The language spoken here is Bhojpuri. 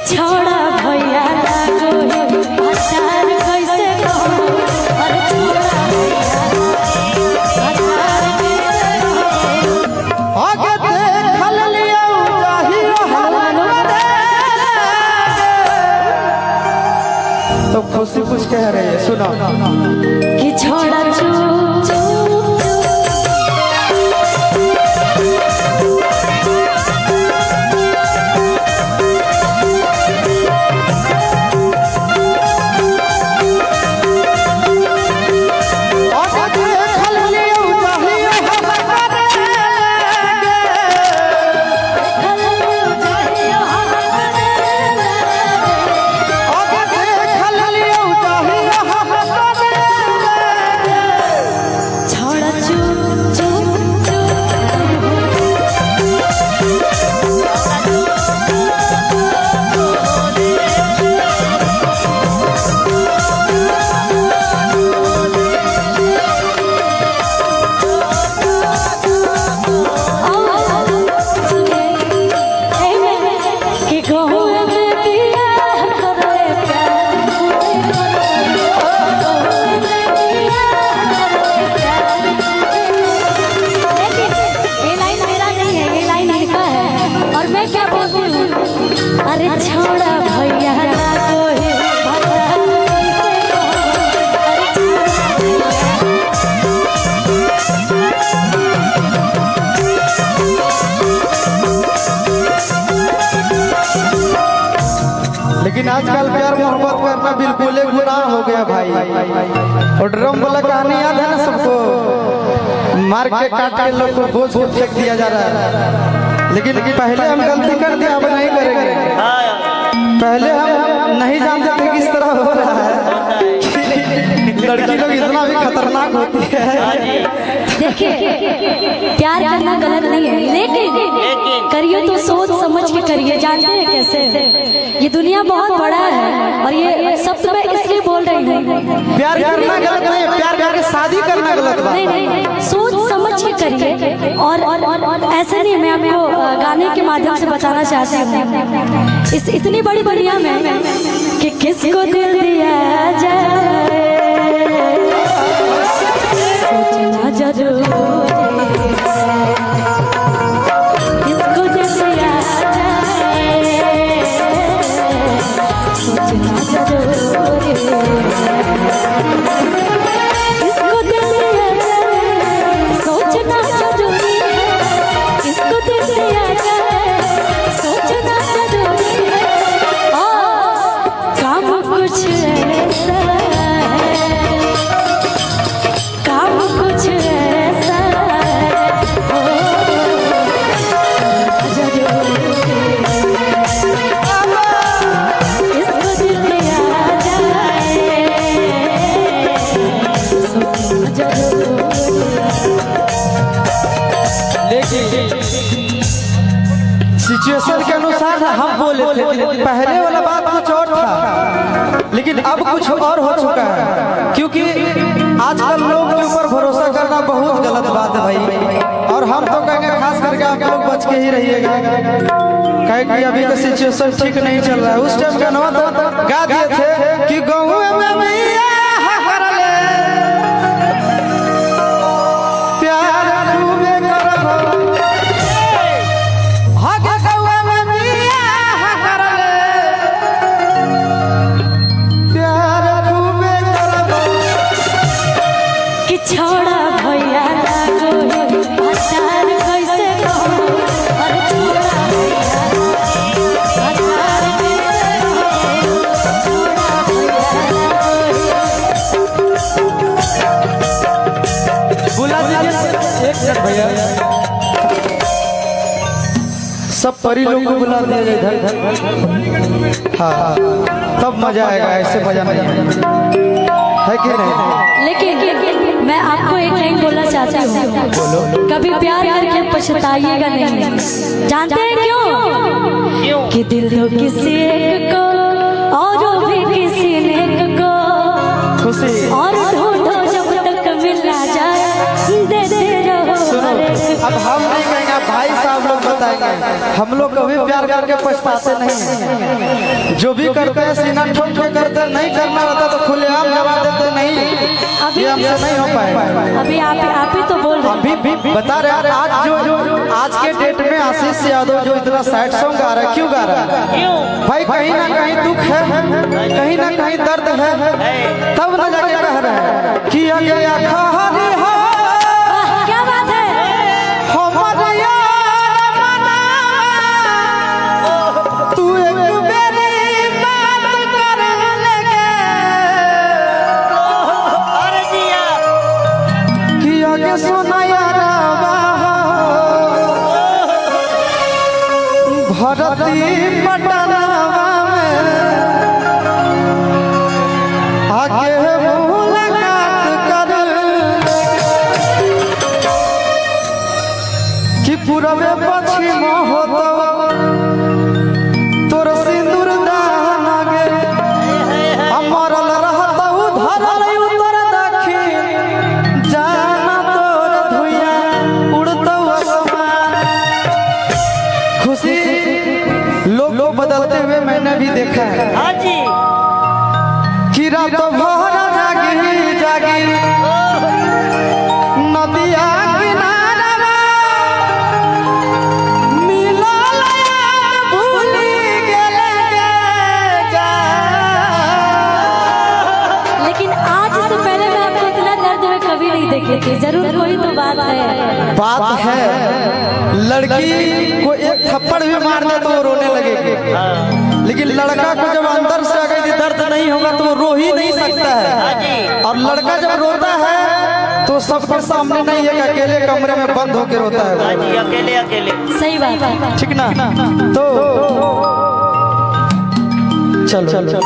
छोड़ा भैया लागो हजार कैसे कहूं अरे छोड़ा भैया हजार कैसे कहूं आगे देखल लिया चाहिए तो खुशी कुछ कह रहे हैं सुनो कि छोड़ा अरे छोड़ा भैया लागो लेकिन आजकल प्यार मोहब्बत करना बिल्कुल एक गुनाह हो गया भाई। और ड्रम वाला कहानी याद है ना सबको, मार के काट के लोग को बोझ को फेंक दिया जा रहा है। लेकिन पहले हम गलती कर दिया, अब नहीं करेंगे। पहले हम नहीं जानते थे किस तरह हो रहा है। लड़की लोग इतना भी खतरनाक होती है। देखिए प्यार करना गलत नहीं है, लेकिन करिए तो सोच समझ के करिए। जानते हैं कैसे, ये दुनिया बहुत बड़ा है और ये सब तो मैं इसलिए बोल रही हूँ। प्यार करना गलत नहीं है, प्यार करके शादी करना गलत बात नहीं। सोच समझ के करिए। और ऐसा नहीं, मैं आपको गाने के माध्यम से बताना चाहती हूँ इस इतनी बड़ी दुनिया में कि किसको दिल दिया जाए सोचना जरूर किसको दिल दिया जाए सोचना जरूर किसको दिल दिया जाए सोचना जरूरी है किसको दिल दिया जाए सोचना जरूरी है। काम कुछ ऐसा है, काम कुछ ऐसा हो जरूरी किसको दिल दिया जाए सोचना जरूरी। लेकिन सिचुएशन के अनुसार हम बोले थे, पहले वाला बात कुछ और था, लेकिन अब कुछ और हो चुका है। क्योंकि आजकल लोग के ऊपर भरोसा करना बहुत गलत बात है भाई। और हम तो कहेंगे खास करके आप लोग बच के ही रहिएगा, कहे कि अभी का सिचुएशन ठीक नहीं चल रहा है। उस टाइम का नवा तो गा दिए थे कि गाँव में मैया हरले प्यार खूबे करबो हगे गौवा में मैया हरले प्यार खूबे करबो कि छोड़ा भैया लागो हजार कैसे कहूं अरे छोड़ा भैया हजार कैसे कहूं छोड़ा भैया बुला दीजिए एक मिनट भैया, सब परी लोग को बुला दिया जाए इधर। हाँ तब मजा आएगा, ऐसे मजा नहीं है कि नहीं। लेकिन मैं आपको एक लाइन बोलना चाहती हूँ, कभी प्यार करके पछताइएगा नहीं। जानते हैं क्यों? कि दिल तो किसी एक को और भी किसी ने को खुशी और ढूंढो जब तक मिल ना जाए देते रहो। सुनो, अब हम नहीं कहेंगे, भाई साहब लोग बताएंगे। हम लोग कभी प्यार करके पछताते नहीं हैं। जो भी करते हैं सीना ठोक के करते हैं, नहीं करना होता तो खुलेआम जवाब देते नहीं। अभी ये हमसे नहीं हो पाएगा। अभी आप ही तो बोल रहे अभी भी बता रहे हैं, आज के डेट में आशीष यादव जो इतना सैड सॉन्ग गा रहा है, क्यों गा रहा है भाई? कहीं ना कहीं दुख है, कहीं ना कहीं दर्द है, तब न जाके कह रहे हैं कि अगे खारी हो। क्या बात है? तू एक मेरी बात कर लेगे कि आगे सुना यारा भरती पटनावा में आगे मुलाकात कर कि पूरबे पश्चिम होता तोर सिंदूर दान आगे अमरल रहता धरल उत्तर दक्षिण जाना तोर धुइया उड़ता आसमान। खुशी लोग बदलते हुए मैंने भी देखा है कि रात भर जागी जागी नदिया किनारा मिलल याद भूली गेले जा। लेकिन आज से पहले मैं आपको इतना दर्द में कभी नहीं देखे थे। जरूर कोई तो बात है। बात है, लड़की को एक थप्पड़ भी मार दे तो वो रोने लगेगी, लेकिन लड़का को जब अंदर से अगर दर्द नहीं होगा तो वो रो ही नहीं सकता है। और लड़का जब रोता है तो सबके सामने नहीं है, अकेले कमरे में बंद होकर रोता है। अकेले अकेले सही बात है। ठीक ना? तो चलो